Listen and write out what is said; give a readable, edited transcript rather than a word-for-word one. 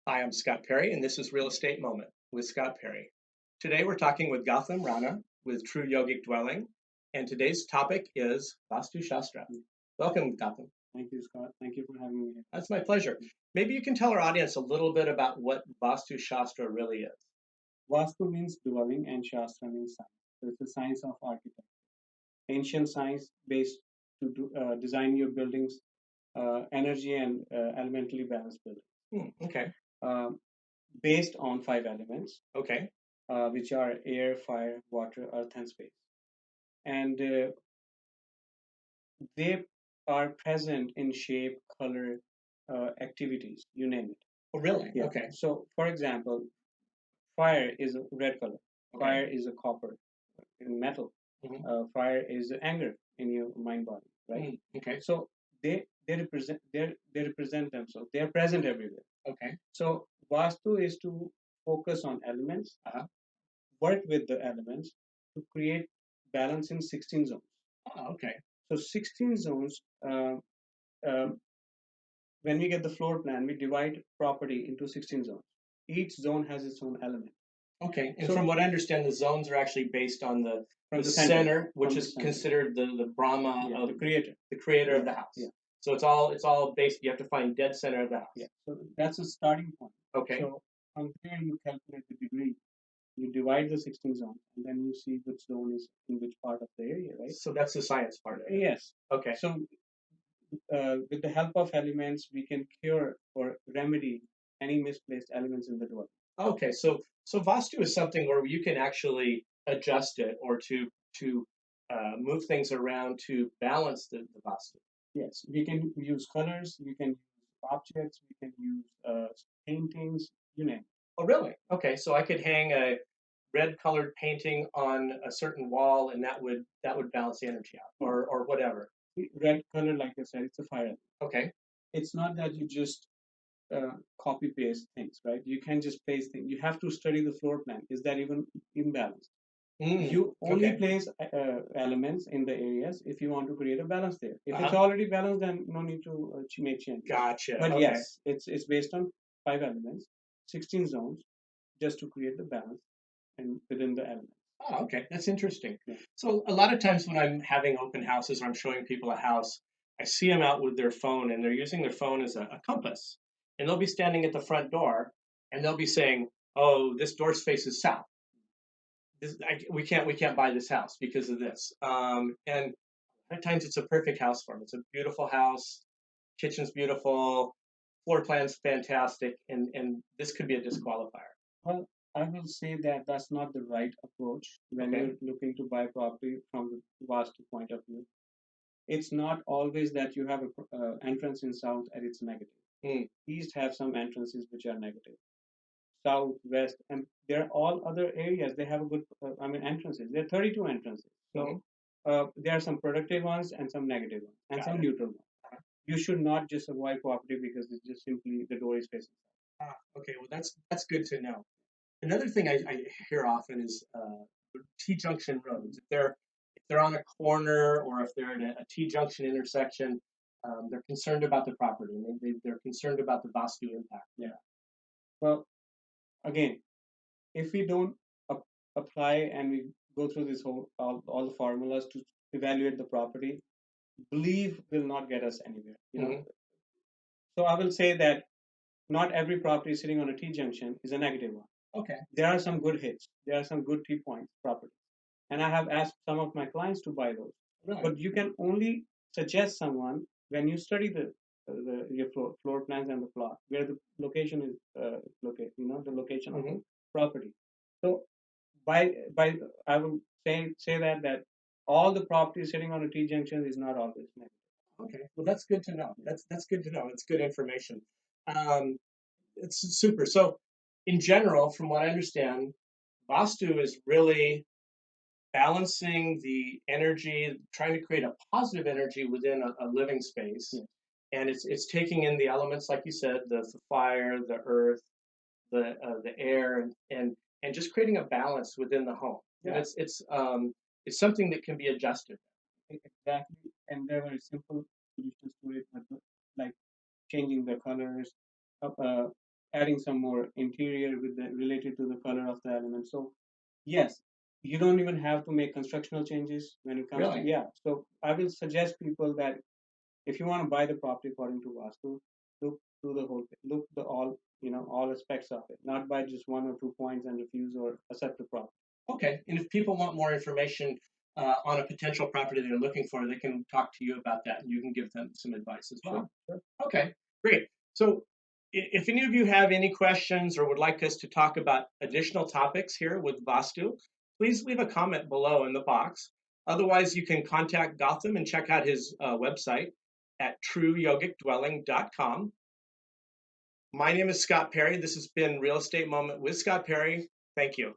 Hi, I'm Scott Perry, and this is Real Estate Moment with Scott Perry. Today we're talking with Gautam Rana with True Yogic Dwelling, and today's topic is Vastu Shastra. Welcome, Gautam. Thank you, Scott. Thank you for having me here. That's my pleasure. Maybe you can tell our audience a little bit about what Vastu Shastra really is. Vastu means dwelling and Shastra means science. So it's the science of architecture. Ancient science based to design your buildings, energy and elementally balanced buildings. Okay. Based on 5 elements. Okay. Which are air, fire, water, earth, and space. And they are present in shape, color, activities, you name it. Oh, really? Yeah. Okay. So, for example, fire is a red color. Okay. Fire is a copper in metal. Fire is anger in your mind body, right? Okay. So they represent themselves. They are present everywhere. Okay. So Vastu is to focus on elements, work with the elements to create balance in 16 zones. Oh, okay. So 16 zones. When we get the floor plan, we divide property into 16 zones. Each zone has its own element. Okay, and so, from what I understand, the zones are actually based on the center, which is considered the Brahma of the creator of the house. Yeah. So it's all based. You have to find dead center of the house. Yeah. So that's a starting point. Okay. So from there you calculate the degree. You divide the 16 zones, and then you see which zone is in which part of the area, right? So that's the science part of it. Yes. Okay. So with the help of elements, we can cure or remedy any misplaced elements in the dwelling. Okay, so Vastu is something where you can actually adjust it or to move things around to balance the Vastu. Yes, we can use colors, we can use objects, we can use paintings, you name it. Oh, really? Okay, so I could hang a red-colored painting on a certain wall, and that would balance the energy out, or whatever. Red color, like I said, it's a fire element. Okay. It's not that you just copy paste things, right? You can't just place things. You have to study the floor plan. Is that even imbalanced? You only place elements in the areas if you want to create a balance there. If it's already balanced, then no need to make changes. Gotcha. But yes, it's based on 5 elements, 16 zones, just to create the balance and within the elements. Oh, okay, that's interesting. Yeah. So a lot of times when I'm having open houses or I'm showing people a house, I see them out with their phone and they're using their phone as a compass. And they'll be standing at the front door and they'll be saying, "Oh, this door faces south. We can't buy this house because of this." And at times it's a perfect house for them. It's a beautiful house, kitchen's beautiful, floor plan's fantastic, and this could be a disqualifier. Well, I will say that that's not the right approach when you're looking to buy property from the Vastu point of view. It's not always that you have an entrance in south and it's negative. East have some entrances which are negative. South, west, and there are all other areas. They have a good, entrances. There are 32 entrances. So there are some productive ones and some negative ones and some neutral ones. You should not just avoid property because it's just simply the door is facing south. Okay, well that's good to know. Another thing I hear often is T-Junction Roads. If they're on a corner or if they're in a T-Junction intersection, they're concerned about the property. They're concerned about the Vastu impact. Yeah. Well, again, if we don't apply and we go through this whole all the formulas to evaluate the property, belief will not get us anywhere. You know. So I will say that not every property sitting on a T-junction is a negative one. Okay. There are some good hits. There are some good T-point properties. And I have asked some of my clients to buy those. Right. But you can only suggest someone when you study your floor plans and the plot, where the location is located, the location of the property. So by I will say that all the properties sitting on a T-junction is not always negative. Okay, well that's good to know. That's good to know. It's good information. It's super. So, in general, from what I understand, Vastu is really balancing the energy, trying to create a positive energy within a living space, and it's taking in the elements, like you said, the fire, the earth, the air, and just creating a balance within the home. Yeah. And it's something that can be adjusted. Exactly, and there are simple solutions to it, like changing the colors, adding some more interior with the related to the color of the element. So yes, you don't even have to make constructional changes when it comes to Really? yeah. So I will suggest people that if you want to buy the property according to Vastu, look through the whole thing, look the all all aspects of it, not by just 1 or 2 points and refuse or accept the property. Okay. And if people want more information on a potential property they're looking for, they can talk to you about that, and you can give them some advice as well. Sure. Okay, great. So if any of you have any questions or would like us to talk about additional topics here with Vastu, please leave a comment below in the box. Otherwise, you can contact Gautam and check out his website at trueyogicdwelling.com. My name is Scott Perry. This has been Real Estate Moment with Scott Perry. Thank you.